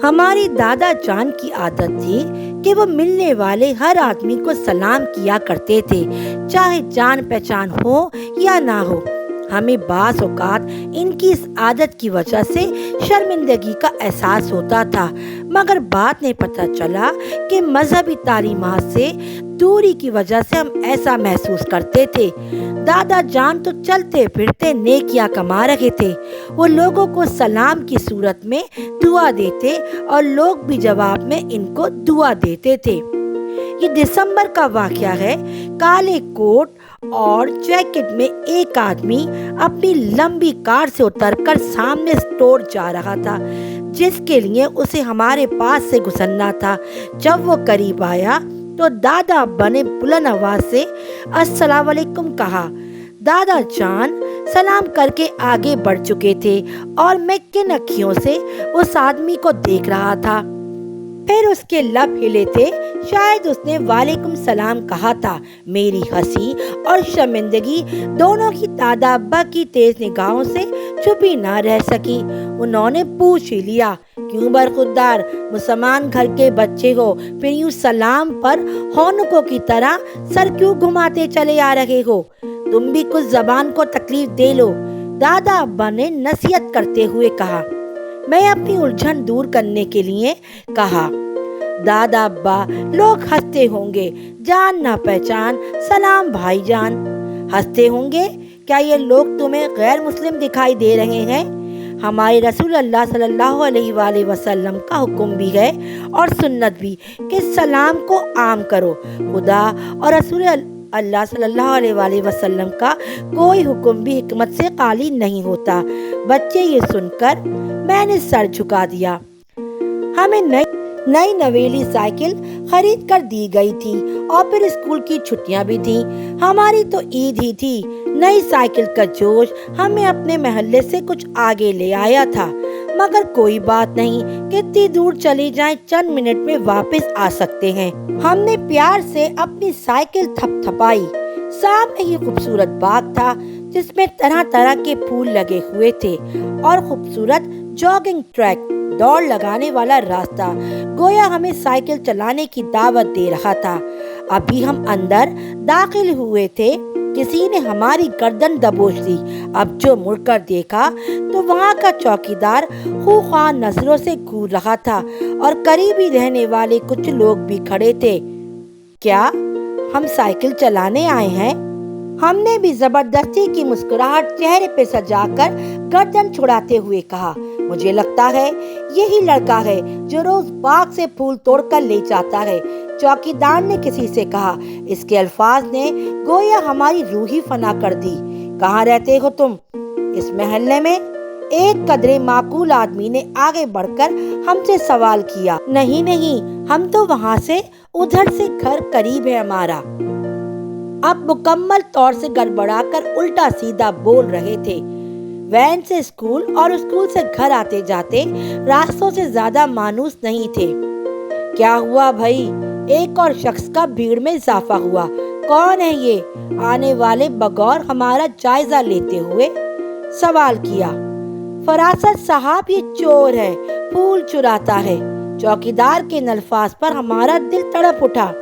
ہماری دادا جان کی عادت تھی کہ وہ ملنے والے ہر آدمی کو سلام کیا کرتے تھے، چاہے جان پہچان ہو یا نہ ہو۔ ہمیں بعض اوقات ان کی اس عادت کی وجہ سے شرمندگی کا احساس ہوتا تھا، مگر بعد میں پتہ چلا کہ مذہبی تعلیمات سے دوری کی وجہ سے ہم ایسا محسوس کرتے تھے۔ دادا جان تو چلتے پھرتے نیکیاں کما رہے تھے، وہ لوگوں کو سلام کی صورت میں دعا دیتے اور لوگ بھی جواب میں ان کو دعا دیتے تھے۔ یہ دسمبر کا واقعہ ہے۔ کالے کوٹ اور جیکٹ میں ایک آدمی اپنی لمبی کار سے اتر کر سامنے اسٹور جا رہا تھا، جس کے لیے اسے ہمارے پاس سے گزرنا تھا۔ جب وہ قریب آیا تو دادا ابا نے بلند آواز سے السلام علیکم کہا۔ دادا جان سلام کر کے آگے بڑھ چکے تھے اور میں کن اکھیوں سے اس آدمی کو دیکھ رہا تھا۔ پھر اس کے لب ہلے تھے، شاید اس نے وعلیکم السلام کہا تھا۔ میری ہنسی اور شرمندگی دونوں کی دادا ابا کی تیز نگاہوں سے چھپی نہ رہ سکی۔ انہوں نے پوچھ ہی لیا، کیوں برخوردار، مسلمان گھر کے بچے ہو، پھر یوں سلام پر ہونکوں کی طرح سر کیوں گھماتے چلے آ رہے ہو؟ تم بھی کچھ زبان کو تکلیف دے لو، دادا ابا نے نصیحت کرتے ہوئے کہا۔ میں اپنی الجھن دور کرنے کے لیے کہا، دادا ابا لوگ ہنستے ہوں گے، جان نہ پہچان، سلام بھائی جان۔ ہنستے ہوں گے؟ کیا یہ لوگ تمہیں غیر مسلم دکھائی دے رہے ہیں؟ ہمارے رسول اللہ صلی اللہ علیہ وآلہ وسلم کا حکم بھی ہے اور سنت بھی کہ سلام کو عام کرو۔ خدا اور رسول اللہ صلی اللہ علیہ وآلہ وسلم کا کوئی حکم بھی حکمت سے خالی نہیں ہوتا۔ بچے یہ سن کر میں نے سر جھکا دیا۔ ہمیں نئی نویلی سائیکل خرید کر دی گئی تھی اور پھر اسکول کی چھٹیاں بھی تھیں۔ ہماری تو عید ہی تھی۔ نئی سائیکل کا جوش ہمیں اپنے محلے سے کچھ آگے لے آیا تھا، مگر کوئی بات نہیں، کتنی دور چلی جائیں چند منٹ میں واپس آ سکتے ہیں۔ ہم نے پیار سے اپنی سائیکل تھپ تھپائی۔ سامنے ہی خوبصورت باغ تھا جس میں طرح طرح کے پھول لگے ہوئے تھے اور خوبصورت جاگنگ ٹریک، دوڑ لگانے والا راستہ گویا ہمیں سائیکل چلانے کی دعوت دے رہا تھا۔ ابھی ہم اندر داخل ہوئے تھے، کسی نے ہماری گردن دبوچ لی۔ اب جو مڑ کر دیکھا تو وہاں کا چوکیدار خوخواہ نظروں سے گھور رہا تھا اور قریب ہی رہنے والے کچھ لوگ بھی کھڑے تھے۔ کیا ہم سائیکل چلانے آئے ہیں؟ ہم نے بھی زبردستی کی مسکراہٹ چہرے پہ سجا کر گردن چھڑاتے ہوئے کہا، مجھے لگتا ہے یہی لڑکا ہے جو روز باغ سے پھول توڑ کر لے جاتا ہے۔ چوکیدار نے کسی سے کہا۔ اس کے الفاظ نے گویا ہماری روح ہی فنا کر دی۔ کہاں رہتے ہو تم؟ اس محلے میں؟ ایک قدرے معقول آدمی نے آگے بڑھ کر ہم سے سوال کیا۔ نہیں، ہم تو وہاں سے، ادھر سے گھر قریب ہے ہمارا۔ اب مکمل طور سے گڑبڑا کر الٹا سیدھا بول رہے تھے۔ وین سے اسکول اور اسکول سے گھر آتے جاتے راستوں سے زیادہ مانوس نہیں تھے۔ کیا ہوا بھائی؟ ایک اور شخص کا بھیڑ میں اضافہ ہوا۔ کون ہے یہ؟ آنے والے بغور ہمارا جائزہ لیتے ہوئے سوال کیا۔ فراست صاحب، یہ چور ہے، پھول چراتا ہے۔ چوکیدار کے الفاظ پر ہمارا دل تڑپ اٹھا۔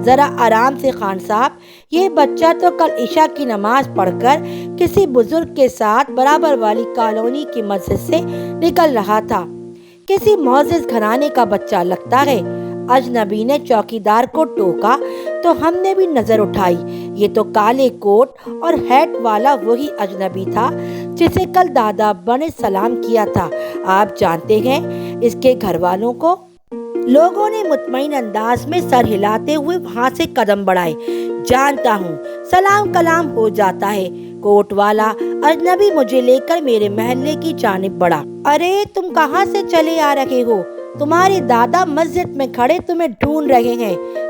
ذرا آرام سے خان صاحب، یہ بچہ تو کل عشاء کی نماز پڑھ کر کسی بزرگ کے ساتھ برابر والی کالونی کی مسجد سے نکل رہا تھا۔ کسی معزز گھرانے کا بچہ لگتا ہے۔ اجنبی نے چوکیدار کو ٹوکا تو ہم نے بھی نظر اٹھائی۔ یہ تو کالے کوٹ اور ہیٹ والا وہی اجنبی تھا جسے کل دادا ابا نے سلام کیا تھا۔ آپ جانتے ہیں اس کے گھر والوں کو؟ لوگوں نے مطمئن انداز میں سر ہلاتے ہوئے وہاں سے قدم بڑھائے۔ جانتا ہوں، سلام کلام ہو جاتا ہے۔ کوٹ والا اجنبی مجھے لے کر میرے محلے کی جانب بڑھا۔ ارے تم کہاں سے چلے آ رہے ہو؟ تمہارے دادا مسجد میں کھڑے تمہیں ڈھونڈ رہے ہیں۔